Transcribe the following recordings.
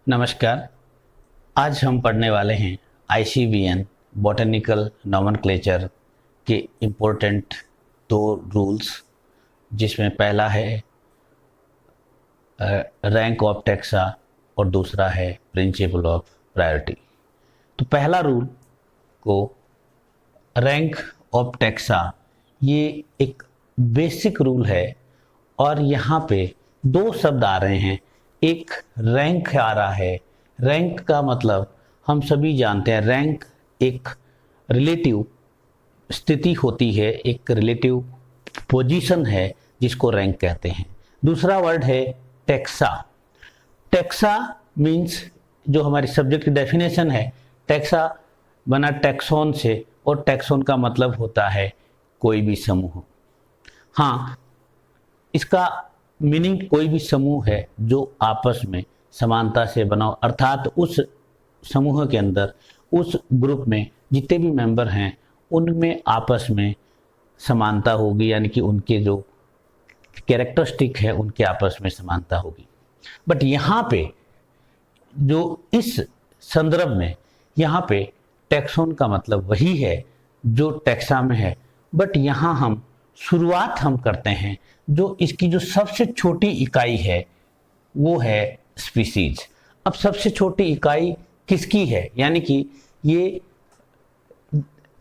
नमस्कार। आज हम पढ़ने वाले हैं ICBN बॉटनिकल नॉमेनक्लेचर के इम्पोर्टेंट दो रूल्स, जिसमें पहला है रैंक ऑफ टैक्सा और दूसरा है प्रिंसिपल ऑफ प्रायोरिटी। तो पहला रूल को रैंक ऑफ टैक्सा, ये एक बेसिक रूल है और यहाँ पे दो शब्द आ रहे हैं। एक रैंक आ रहा है। रैंक का मतलब हम सभी जानते हैं, रैंक एक रिलेटिव स्थिति होती है, एक रिलेटिव पोजीशन है जिसको रैंक कहते हैं। दूसरा वर्ड है टैक्सा। टैक्सा मीन्स, जो हमारी सब्जेक्ट की डेफिनेशन है, टैक्सा बना टैक्सोन से, और टैक्सोन का मतलब होता है कोई भी समूह। हाँ, इसका मीनिंग कोई भी समूह है जो आपस में समानता से बना, अर्थात उस समूह के अंदर, उस ग्रुप में जितने भी मेंबर हैं उनमें आपस में समानता होगी, यानी कि उनके जो कैरेक्टरिस्टिक है उनके आपस में समानता होगी। बट यहाँ पे जो इस संदर्भ में यहाँ पे टैक्सोन का मतलब वही है जो टैक्सा में है, बट यहाँ हम शुरुआत करते हैं, जो इसकी जो सबसे छोटी इकाई है वो है स्पीसीज। अब सबसे छोटी इकाई किसकी है, यानी कि ये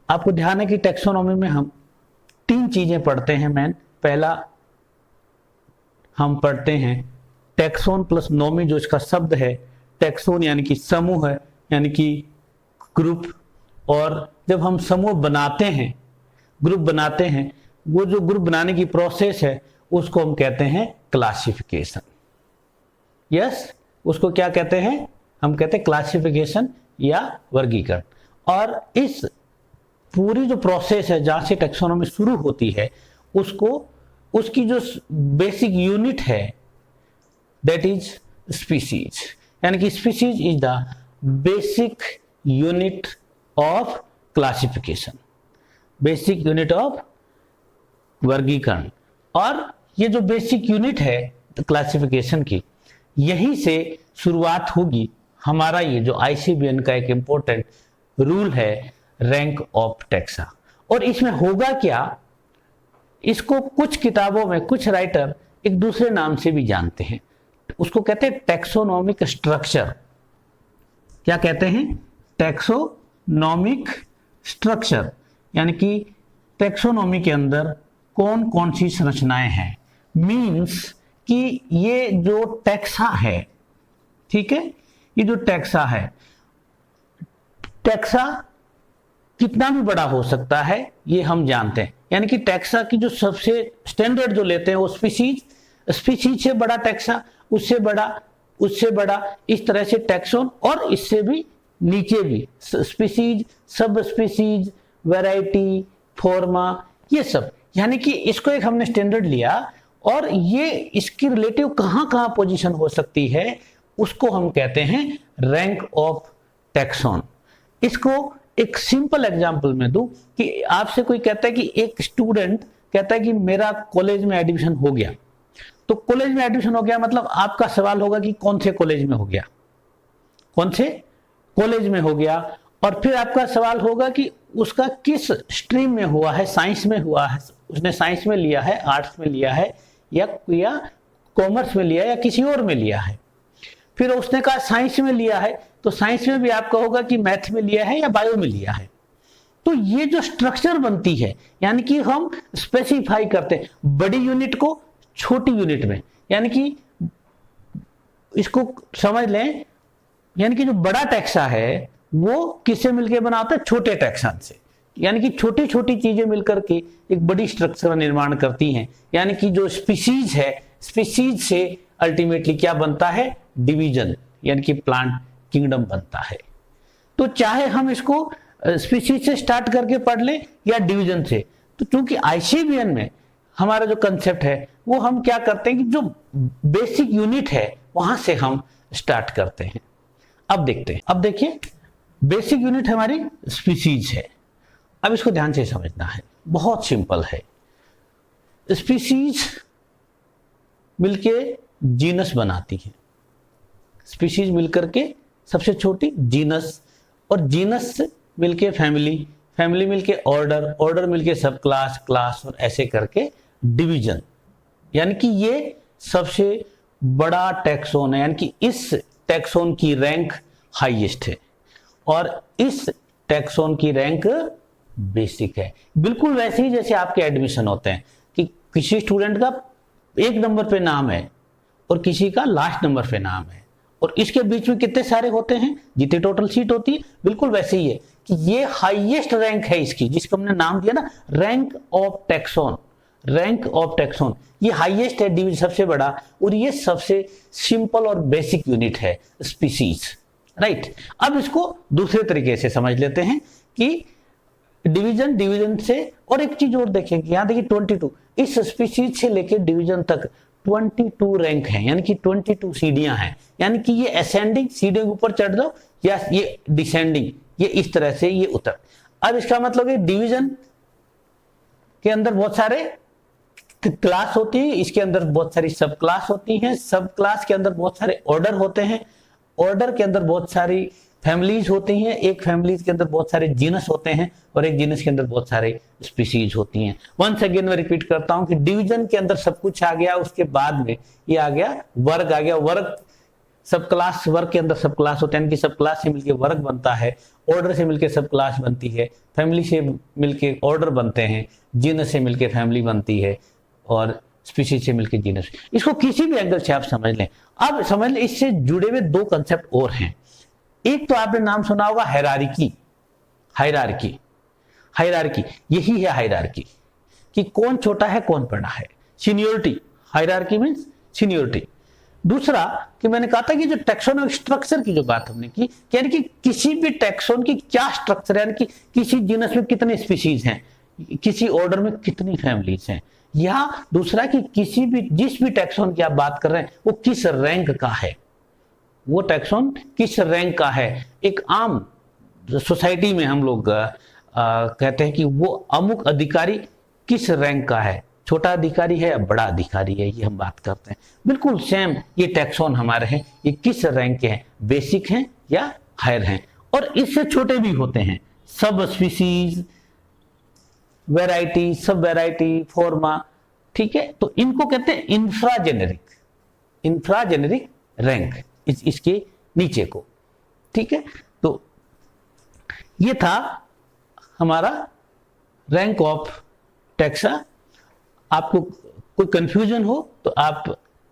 आपको ध्यान है कि टैक्सोनॉमी में हम तीन चीजें पढ़ते हैं मेन। पहला हम पढ़ते हैं टैक्सोन प्लस नॉमी, जो इसका शब्द है। टैक्सोन यानी कि समूह है, यानी कि ग्रुप। और जब हम समूह बनाते हैं, ग्रुप बनाते हैं, वो जो ग्रुप बनाने की प्रोसेस है उसको हम कहते हैं क्लासिफिकेशन। यस, उसको क्या कहते हैं? हम कहते हैं क्लासिफिकेशन या वर्गीकरण। और इस पूरी जो प्रोसेस है जहां से टैक्सोनॉमी शुरू होती है, उसको उसकी जो बेसिक यूनिट है दैट इज स्पीसीज, यानी कि species is the basic unit of classification, basic unit of वर्गीकरण। और ये जो बेसिक यूनिट है क्लासिफिकेशन की, यहीं से शुरुआत होगी हमारा ये जो ICBN का एक इम्पोर्टेंट रूल है, रैंक ऑफ टैक्सा। और इसमें होगा क्या, इसको कुछ किताबों में कुछ राइटर एक दूसरे नाम से भी जानते हैं, उसको कहते हैं टैक्सोनॉमिक स्ट्रक्चर। क्या कहते हैं? टैक्सोनॉमिक स्ट्रक्चर, यानी कि टैक्सोनॉमी के अंदर कौन कौन सी संरचनाएं हैं। मीन्स कि ये जो टैक्सा है, ठीक है, ये जो टैक्सा है, टैक्सा कितना भी बड़ा हो सकता है ये हम जानते हैं। यानी कि टैक्सा की जो सबसे स्टैंडर्ड जो लेते हैं वो स्पीसीज, स्पीसीज से बड़ा टैक्सा, उससे बड़ा, उससे बड़ा, इस तरह से टैक्सोन, और इससे भी नीचे भी स्पीसीज, सब स्पीसीज, वैरायटी, फॉर्मा, ये सब। यानी कि इसको एक हमने स्टैंडर्ड लिया, और ये इसकी रिलेटिव कहां कहां पोजीशन हो सकती है उसको हम कहते हैं रैंक ऑफ टैक्सोन। इसको एक सिंपल एग्जांपल में दूं कि आपसे कोई कहता है कि एक स्टूडेंट कहता है कि मेरा कॉलेज में एडमिशन हो गया। तो कॉलेज में एडमिशन हो गया मतलब आपका सवाल होगा कि कौन से कॉलेज में हो गया, कौन से कॉलेज में हो गया। और फिर आपका सवाल होगा कि उसका किस स्ट्रीम में हुआ है, साइंस में हुआ है, उसने साइंस में लिया है, आर्ट्स में लिया है, या कॉमर्स में लिया है, या किसी और में लिया है। फिर उसने कहा साइंस में लिया है, तो साइंस में भी आपका होगा कि मैथ में लिया है या बायो में लिया है। तो ये जो स्ट्रक्चर बनती है, यानी कि हम स्पेसिफाई करते हैं बड़ी यूनिट को छोटी यूनिट में, यानी कि इसको समझ लें, यानी कि जो बड़ा टैक्सा है वो किससे मिलकर बना होता है? छोटे टैक्सा से। यानी कि छोटी छोटी चीजें मिलकर के एक बड़ी स्ट्रक्चर का निर्माण करती हैं। यानी कि जो स्पीसीज है, स्पीसीज से अल्टीमेटली क्या बनता है? डिवीजन, यानी कि प्लांट किंगडम बनता है। तो चाहे हम इसको स्पीसीज से स्टार्ट करके पढ़ लें या डिवीजन से, तो चूंकि ICBN में हमारा जो कंसेप्ट है वो हम क्या करते हैं कि जो बेसिक यूनिट है वहां से हम स्टार्ट करते हैं। अब देखते हैं, अब देखिए, बेसिक यूनिट हमारी स्पीसीज है। अब इसको ध्यान से समझना है, बहुत सिंपल है। स्पीसीज मिलके जीनस बनाती है। स्पीशीज मिलकर के सबसे छोटी जीनस, और जीनस से मिलके फैमिली, फैमिली मिलके ऑर्डर, ऑर्डर मिलके सब क्लास, क्लास, और ऐसे करके डिवीजन। यानी कि ये सबसे बड़ा टैक्सोन है, यानी कि इस टैक्सोन की रैंक हाईएस्ट है और इस टैक्सोन की रैंक बेसिक है। बिल्कुल वैसे ही जैसे आपके एडमिशन होते हैं कि किसी स्टूडेंट का 1 नंबर पे नाम है और किसी का लास्ट नंबर पे नाम है, और इसके बीच में कितने सारे होते हैं, जितनी टोटल सीट होती है। बिल्कुल वैसे ही है कि ये हाईएस्ट रैंक है इसकी, जिसको हमने नाम दिया ना rank of taxon, rank of taxon, ये हाईएस्ट है, डिवीजन सबसे बड़ा, और ये सबसे सिंपल और बेसिक यूनिट है स्पीसीज, राइट। अब इसको दूसरे तरीके से समझ लेते हैं कि डिवीजन, डिवीजन से, और एक चीज और देखेंगे, यहां देखिए 22, इस स्पीसीज से लेकर डिवीजन तक 22 रैंक है, यानी कि 22 सीढ़ियां हैं, यानी कि ये असेंडिंग, सीढ़ियों के ऊपर चढ़ जाओ, या ये डिसेंडिंग, ये इस तरह से ये उतर। अब इसका मतलब है डिवीजन के अंदर बहुत सारे क्लास होती है, इसके अंदर बहुत सारी सब क्लास होती हैं, सब क्लास के अंदर बहुत सारे ऑर्डर होते हैं, ऑर्डर के अंदर बहुत सारी फैमिलीज होती हैं, एक फैमिलीज के अंदर बहुत सारे जीनस होते हैं, और एक जीनस के अंदर बहुत सारे स्पीसीज होती हैं। वंस अगेन मैं रिपीट करता हूं कि डिवीजन के अंदर सब कुछ आ गया, उसके बाद में ये आ गया वर्ग, आ गया वर्ग, सब क्लास, वर्ग के अंदर सब क्लास होते हैं, यानी कि सब क्लास से मिलकर वर्ग बनता है, ऑर्डर से मिलकर सब क्लास बनती है, फैमिली से मिलकर ऑर्डर बनते हैं, जीनस से मिलकर फैमिली बनती है, और स्पीशीज से मिलकर जीनस। इसको किसी भी एंगल से आप समझ लें। अब समझ लें इससे जुड़े हुए 2 कंसेप्ट और हैं। एक तो आपने नाम सुना होगा हायरार्की, हायरार्की, हायरार्की, यही है हायरार्की कि कौन छोटा है कौन बड़ा है, सीनियोरिटी, हायरार्की मींस सीनियोरिटी। दूसरा कि मैंने कहा था कि जो टैक्सोनॉमिक स्ट्रक्चर की जो बात हमने की, यानी कि किसी भी टैक्सोन की क्या स्ट्रक्चर है, यानी कि किसी जीनस में कितने स्पीशीज हैं, किसी ऑर्डर में कितनी फैमिलीज हैं, या दूसरा कि किसी भी, जिस भी टैक्सोन की आप बात कर रहे हैं वो किस रैंक का है, वो टैक्सोन किस रैंक का है। एक आम सोसाइटी में हम लोग कहते हैं कि वो अमुक अधिकारी किस रैंक का है, छोटा अधिकारी है या बड़ा अधिकारी है, ये हम बात करते हैं। बिल्कुल सेम ये टैक्सोन हमारे हैं, ये किस रैंक के हैं, बेसिक हैं या हायर हैं, और इससे छोटे भी होते हैं, सब स्पीसीज, वैरायटी, सब वैरायटी, फॉर्मा, ठीक है। तो इनको कहते हैं इंफ्राजेनेरिक, इंफ्राजेनेरिक रैंक, इसके नीचे को, ठीक है। तो ये था हमारा रैंक ऑफ टैक्सा। आपको कोई कंफ्यूजन हो तो आप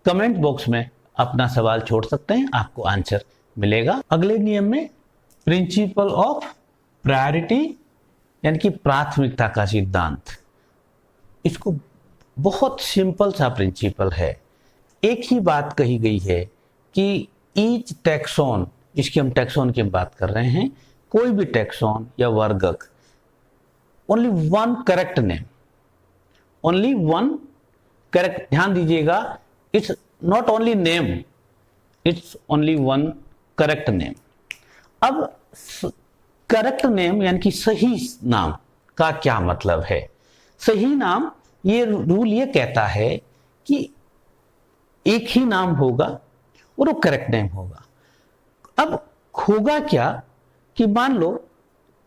कमेंट बॉक्स में अपना सवाल छोड़ सकते हैं, आपको आंसर मिलेगा। अगले नियम में प्रिंसिपल ऑफ प्रायोरिटी, यानी कि प्राथमिकता का सिद्धांत। इसको बहुत सिंपल सा प्रिंसिपल है, एक ही बात कही गई है कि ईच टैक्सोन, जिसकी हम टैक्सोन की बात कर रहे हैं, कोई भी टैक्सोन या वर्गक, only one correct name, only one correct, ध्यान दीजिएगा, it's not only name, it's only one correct name. अब करेक्ट नेम यानी कि सही नाम का क्या मतलब है? सही नाम, ये रूल ये कहता है कि एक ही नाम होगा और वो करेक्ट नेम होगा। अब होगा क्या कि मान लो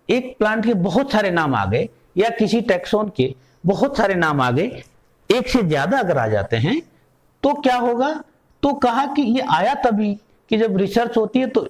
एक प्लांट के बहुत सारे नाम आ गए, या किसी टैक्सोन के बहुत सारे नाम आ गए, एक से ज्यादा अगर आ जाते हैं तो क्या होगा? तो कहा कि ये आया तभी कि जब रिसर्च होती है तो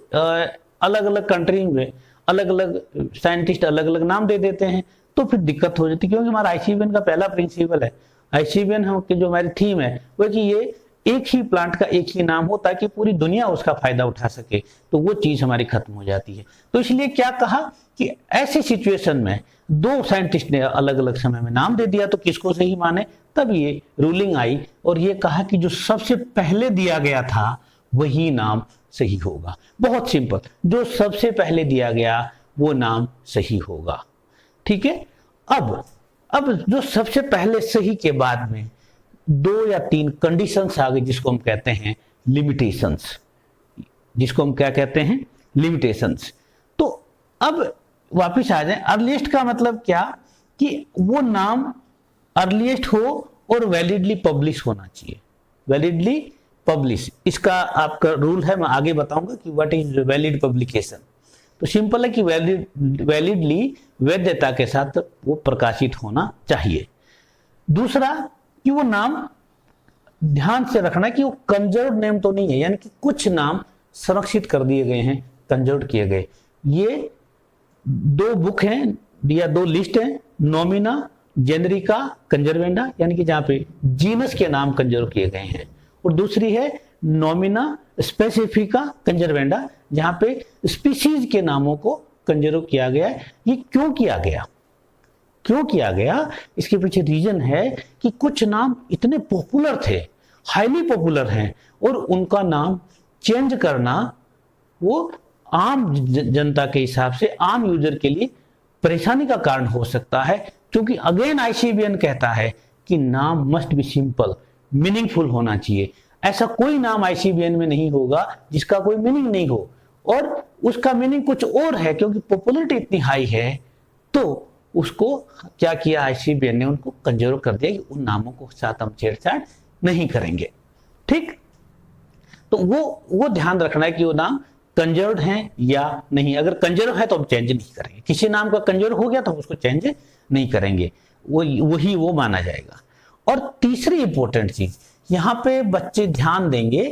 अलग अलग कंट्री में अलग अलग साइंटिस्ट अलग अलग नाम दे देते हैं, तो फिर दिक्कत हो जाती है। क्योंकि हमारा आईसीबीएन का पहला प्रिंसिपल है, आईसीबीएन हम की जो हमारी थीम है वो कि ये एक ही प्लांट का एक ही नाम हो ताकि पूरी दुनिया उसका फायदा उठा सके, तो वो चीज हमारी खत्म हो जाती है। तो इसलिए क्या कहा कि ऐसी सिचुएशन में दो साइंटिस्ट ने अलग अलग समय में नाम दे दिया तो किसको सही माने, तब ये रूलिंग आई और ये कहा कि जो सबसे पहले दिया गया था वही नाम सही होगा। बहुत सिंपल, जो सबसे पहले दिया गया वो नाम सही होगा, ठीक है। अब जो सबसे पहले सही के बाद में 2 या 3 कंडीशंस आ गई, जिसको हम कहते हैं लिमिटेशंस, जिसको हम क्या कहते हैं, लिमिटेशंस। तो अब वापिस आ जाए, अर्लीस्ट का मतलब क्या कि वो नाम अर्लीस्ट हो और वैलिडली पब्लिश होना चाहिए, वैलिडली पब्लिश, इसका आपका रूल है, मैं आगे बताऊंगा कि व्हाट इज वैलिड पब्लिकेशन। तो सिंपल है कि वैलिडली वैधता के साथ वो प्रकाशित होना चाहिए। दूसरा कि वो नाम ध्यान से रखना कि वो कंजर्व नेम तो नहीं है, यानी कि कुछ नाम संरक्षित कर दिए गए हैं, कंजर्व किए गए। ये दो बुक हैं या दो लिस्ट हैं, नोमिना जेनरिका कंजर्वेंडा, यानी कि जहां पे जीनस के नाम कंजर्व किए गए हैं, और दूसरी है नोमिना स्पेसिफिका कंजर्वेंडा, जहां पे स्पीशीज के नामों को कंजर्व किया गया है। ये क्यों किया गया, क्यों किया गया, इसके पीछे रीजन है कि कुछ नाम इतने पॉपुलर थे, हाईली पॉपुलर हैं, और उनका नाम चेंज करना वो आम जनता के हिसाब से, आम यूजर के लिए परेशानी का कारण हो सकता है। क्योंकि अगेन आईसीबीएन कहता है कि नाम मस्ट बी सिंपल, मीनिंगफुल होना चाहिए। ऐसा कोई नाम आईसीबीएन में नहीं होगा जिसका कोई मीनिंग नहीं हो, और उसका मीनिंग कुछ और है, क्योंकि पॉपुलैरिटी इतनी हाई है। तो उसको क्या किया आईसीबीएन ने, उनको कंजर्व कर दिया कि उन नामों को साथ हम छेड़छाड़ नहीं करेंगे। ठीक, तो वो ध्यान रखना है कि वो नाम कंजर्व हैं या नहीं। अगर कंजर्व है तो हम चेंज नहीं करेंगे, किसी नाम का कंजर्व हो गया तो हम उसको चेंज नहीं करेंगे, वही वो माना जाएगा। और तीसरी इंपॉर्टेंट चीज यहाँ पे बच्चे ध्यान देंगे,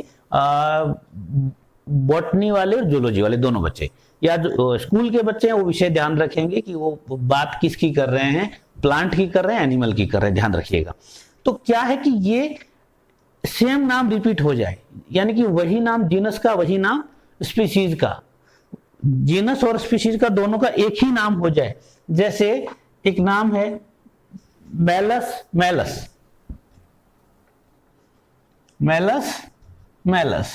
बॉटनी वाले और जूलॉजी वाले दोनों बच्चे, या जो स्कूल के बच्चे हैं वो विषय ध्यान रखेंगे कि वो बात किसकी कर रहे हैं, प्लांट की कर रहे हैं, एनिमल की कर रहे हैं, ध्यान रखिएगा। तो क्या है कि ये सेम नाम रिपीट हो जाए, यानी कि वही नाम जीनस का, वही नाम स्पीशीज का, जीनस और स्पीशीज का दोनों का एक ही नाम हो जाए। जैसे एक नाम है मेलस मेलस, मेलस मेलस।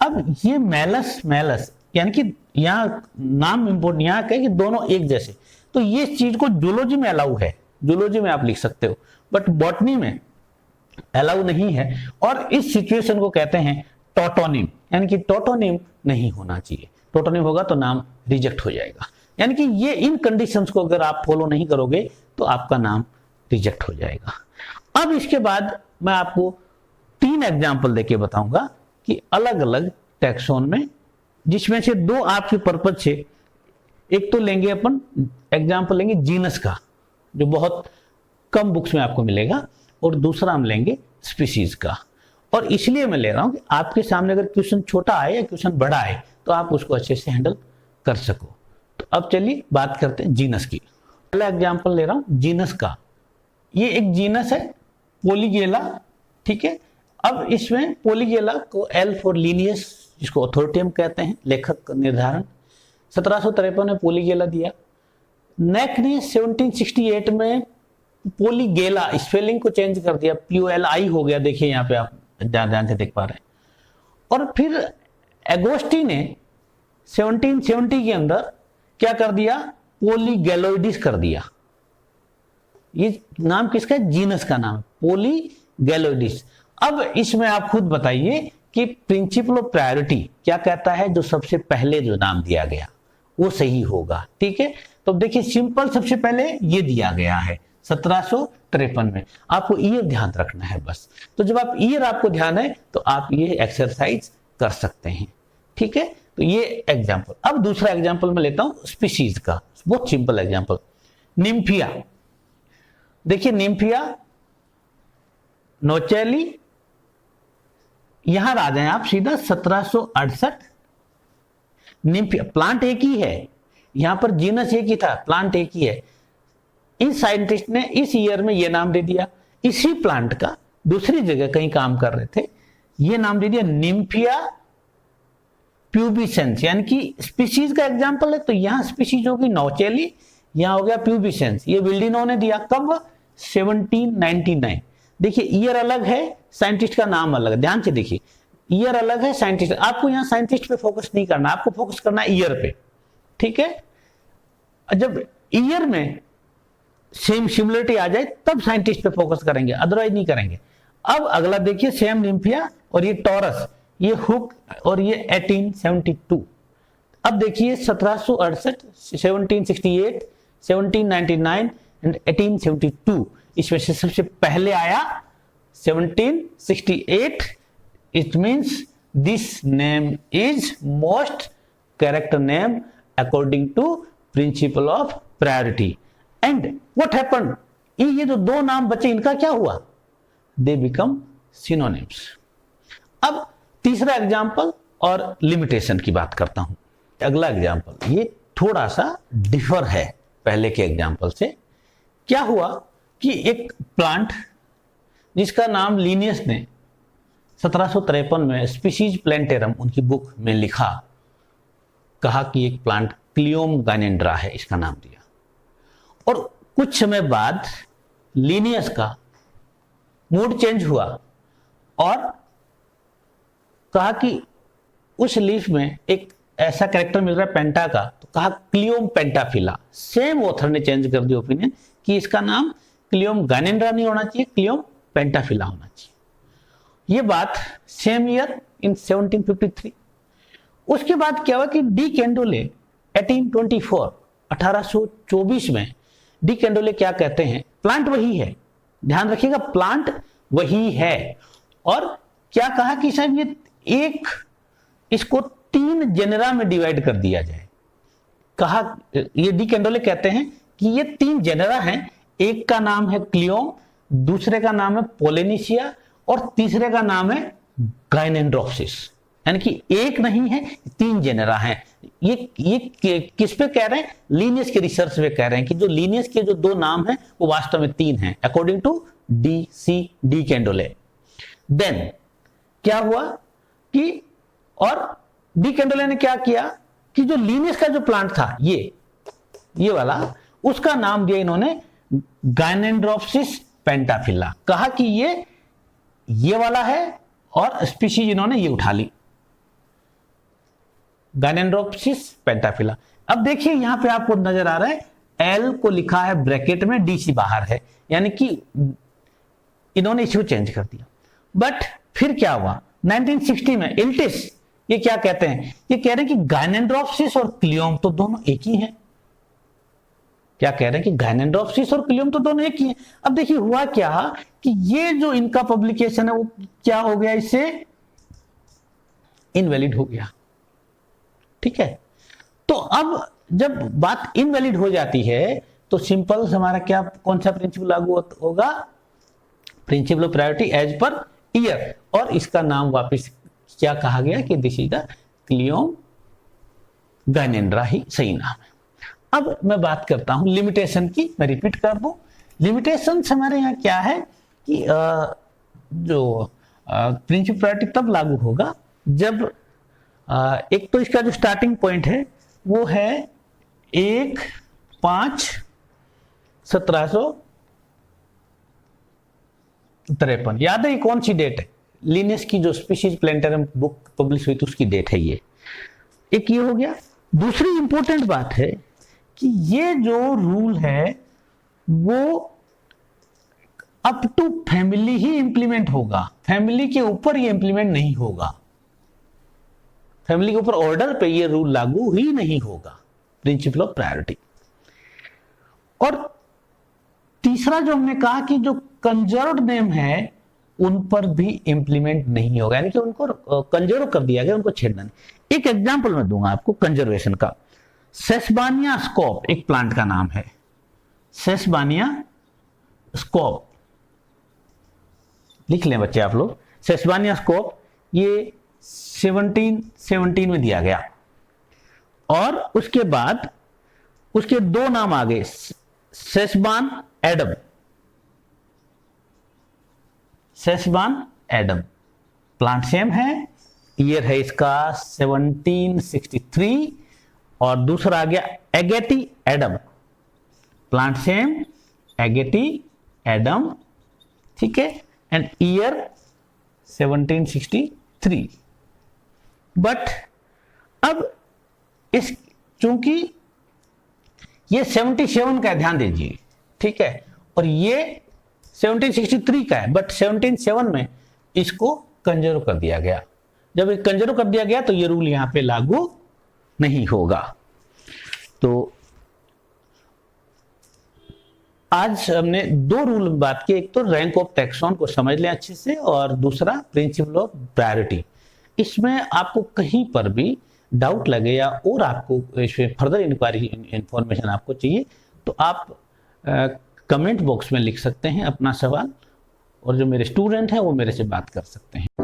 अब ये मेलस मेलस यानी कि यहाँ नाम इंपोर्टेंट, यहाँ कहे कि दोनों एक जैसे, तो ये चीज को जूलॉजी में अलाउ है, जूलॉजी में आप लिख सकते हो, बट बॉटनी में अलाउ नहीं है। और इस सिचुएशन को कहते हैं टोटोनिम, यानी कि टोटोनिम नहीं होना चाहिए। टोटोनिम होगा तो नाम रिजेक्ट हो जाएगा, यानी कि ये इन कंडीशंस को अगर आप फॉलो नहीं करोगे तो आपका नाम रिजेक्ट हो जाएगा। अब इसके बाद मैं आपको 3 एग्जाम्पल देके बताऊंगा कि अलग अलग टैक्सोन में, जिसमें से 2 आपके पर्पज से, एक तो लेंगे अपन एग्जाम्पल लेंगे जीनस का जो बहुत कम बुक्स में आपको मिलेगा, और दूसरा हम लेंगे स्पीशीज का। और इसलिए मैं ले रहा हूं कि आपके सामने अगर क्वेश्चन छोटा आए या क्वेश्चन बड़ा आए तो आप उसको अच्छे से हैंडल कर सको। तो अब चलिए बात करते हैं जीनस की। पहला एग्जाम्पल ले रहा हूं जीनस का। ये एक जीनस है पोलीगेला, ठीक है। अब इसमें पोलीगेला को एल फॉर लीनियस, जिसको अथॉरिटियम कहते हैं, लेखक निर्धारण 1753 में पोलीगेला दिया। नेक ने 1768 में पोलीगेला स्पेलिंग को चेंज कर दिया, POLI हो गया, देखिए यहाँ पे आप ध्यान से देख पा रहे हैं। और फिर एगोस्टी ने 1770 के अंदर क्या कर दिया, पोलीगैलोइडिस कर दिया। ये नाम किसका है, जीनस का नाम पोलीगैलोइडिस। अब इसमें आप खुद बताइए कि प्रिंसिपल ऑफ प्रायोरिटी क्या कहता है, जो सबसे पहले जो नाम दिया गया वो सही होगा, ठीक है। तो देखिए सिंपल, सबसे पहले ये दिया गया है 1753 में, आपको ईयर ध्यान रखना है बस। तो जब आप ईयर आपको ध्यान है तो आप ये एक्सरसाइज कर सकते हैं, ठीक है। तो ये एग्जाम्पल। अब दूसरा एग्जाम्पल मैं लेता हूं स्पीशीज का, बहुत सिंपल एग्जाम्पल, निम्फिया। देखिए निम्फिया नोचेली, यहां आ जाए आप सीधा 1768। निम्फिया प्लांट एक ही है, यहां पर जीनस एक ही था, प्लांट एक ही है। इस साइंटिस्ट ने इस ईयर में ये नाम दे दिया, इसी प्लांट का दूसरी जगह कहीं काम कर रहे थे, ये नाम दे दिया निम्फिया प्यूबिसेंस, यानी कि स्पीशीज का एग्जांपल है। तो यहां स्पीशीज होगी नोचेली, यहां हो गया प्यूबिसेंस। ये विल्डिनो ने दिया कब, 1799। देखिए ईयर अलग है, साइंटिस्ट का नाम अलग है, ध्यान से देखिए, ईयर अलग है, साइंटिस्ट। आपको यहां साइंटिस्ट पे फोकस नहीं करना, आपको फोकस करना है ईयर पे, ठीक है। जब ईयर में सेम सिमिलरिटी आ जाए तब साइंटिस्ट पे फोकस करेंगे, अदरवाइज नहीं करेंगे। अब अगला देखिए, सेम निम्फिया और ये टॉरस, ये हुक और ये 1872। अब देखिए 1768, 1768, 1799 एंड 1872, इसमें से सबसे पहले आया 1768, It means this name is most correct name according to principle of priority. And what happened? ये जो दो नाम बचे इनका क्या हुआ? They become synonyms. अब तीसरा एग्जाम्पल और लिमिटेशन की बात करता हूं. अगला एग्जाम्पल ये थोड़ा सा डिफर है पहले के एग्जाम्पल से. क्या हुआ कि एक प्लांट जिसका नाम लिनियस ने 1753 में स्पीशीज प्लेंटेरम उनकी बुक में लिखा, कहा कि एक प्लांट क्लियोम गाइनेंड्रा है, इसका नाम दिया. और कुछ समय बाद लिनियस का मूड चेंज हुआ और कहा कि उस लीफ में एक ऐसा कैरेक्टर मिल रहा है पेंटा का, तो कहा क्लियोम पेंटाफिला. सेम ऑथर ने चेंज कर दिया ओपिनियन कि इसका नाम क्लियोम गाइनेंड्रा नहीं होना चाहिए, क्लियोम पेंटाफिला होना चाहिए. ये बात सेम ईयर इन 1753. उसके बाद क्या हुआ कि डी कैंडोले 1824 में डी कैंडोले क्या कहते हैं, प्लांट वही है, ध्यान रखिएगा, प्लांट वही है. और क्या कहा कि शायद ये एक इसको 3 जेनेरा में डिवाइड कर दिया जाए. कहा, ये डी कैंडोले कहते हैं कि ये 3 जेनेरा हैं. एक का नाम है क्लियोम, दूसरे का नाम है पोलिनेशिया और तीसरे का नाम है गाइनेंड्रोप्सिस. यानी कि एक नहीं है, 3 जेनेरा हैं. ये किस पे कह रहे हैं? लिनियस के रिसर्च पे कह रहे हैं कि जो लिनियस के जो 2 नाम हैं वो वास्तव में 3 हैं अकॉर्डिंग टू डी कैंडोले. देन क्या हुआ कि और डी कैंडोले ने क्या किया कि जो लिनियस का जो प्लांट था ये वाला, उसका नाम दिया इन्होंने गाइनेंड्रोप्सिस पेंटाफिला. कहा कि ये वाला है और स्पीशीज इन्होंने ये उठा ली, गाइनेंड्रोप्सिस पेंटाफिला. अब देखिए यहां पे आपको नजर आ रहा है एल को लिखा है ब्रैकेट में, डी सी बाहर है, यानी कि इन्होंने इश्यू चेंज कर दिया. बट फिर क्या हुआ 1960 में इल्टिस ये क्या कहते हैं, ये कह रहे हैं कि गाइनेंड्रोप्सिस और क्लियोम तो दोनों एक ही हैं. क्या कह रहे हैं कि गाइनेंड्रोप्सिस और क्लियोम तो दोनों एक ही हैं. अब देखिए हुआ क्या कि ये जो इनका पब्लिकेशन है वो क्या हो गया, इससे इनवैलिड हो गया. ठीक है, तो अब जब बात इनवैलिड हो जाती है तो सिंपल हमारा क्या, कौन सा प्रिंसिपल लागू होगा? Principle of priority as per year. और इसका नाम वापस क्या कहा गया कि this is the Cleome gynandra ही सही नाम है. अब मैं बात करता हूं लिमिटेशन की. मैं रिपीट कर दूं, लिमिटेशन हमारे यहाँ क्या है कि जो प्रिंसिपल प्रायोरिटी तब लागू होगा जब एक तो इसका जो स्टार्टिंग पॉइंट है वो है 1/5/1753. याद है ये कौन सी डेट है? लिनियस की जो स्पीशीज प्लेंटेरम बुक पब्लिश हुई थी उसकी डेट है ये. एक ये हो गया. दूसरी इंपॉर्टेंट बात है कि ये जो रूल है वो अप टू फैमिली ही इंप्लीमेंट होगा, फैमिली के ऊपर ये इंप्लीमेंट नहीं होगा. फैमिली के ऊपर ऑर्डर पे ये रूल लागू ही नहीं होगा, प्रिंसिपल ऑफ प्रायोरिटी. और तीसरा जो हमने कहा कि जो कंजर्व्ड नेम है उन पर भी इंप्लीमेंट नहीं होगा, यानी कि उनको कंजर्व कर दिया गया, उनको छेड़ना नहीं. एक एग्जांपल मैं दूंगा आपको कंजर्वेशन का. सेस्बानिया स्कोप एक प्लांट का नाम है, सेस्बानिया स्कोप. लिख लें बच्चे आप लोग, सेस्बानिया स्कोप ये 1717 में दिया गया. और उसके बाद उसके 2 नाम आ गए, सेस्बान एडम. सेस्बान एडम प्लांट सेम है, ईयर है इसका 1763. और दूसरा आ गया एगेटी एडम, प्लांट सेम, एगेटी एडम. ठीक है, एंड ईयर 1763. बट अब इस चूंकि ये 77 का ध्यान दीजिए, ठीक है, और ये 1763 का है, बट 1707 में इसको कंजर्व कर दिया गया. जब कंजर्व कर दिया गया तो ये रूल यहां पे लागू नहीं होगा. तो आज हमने दो रूल में बात की, एक तो रैंक ऑफ टैक्सॉन को समझ लें अच्छे से, और दूसरा प्रिंसिपल ऑफ प्रायोरिटी। इसमें आपको कहीं पर भी डाउट लगे या और आपको इसमें फर्दर इंक्वायरी इंफॉर्मेशन आपको चाहिए तो आप कमेंट बॉक्स में लिख सकते हैं अपना सवाल, और जो मेरे स्टूडेंट हैं वो मेरे से बात कर सकते हैं।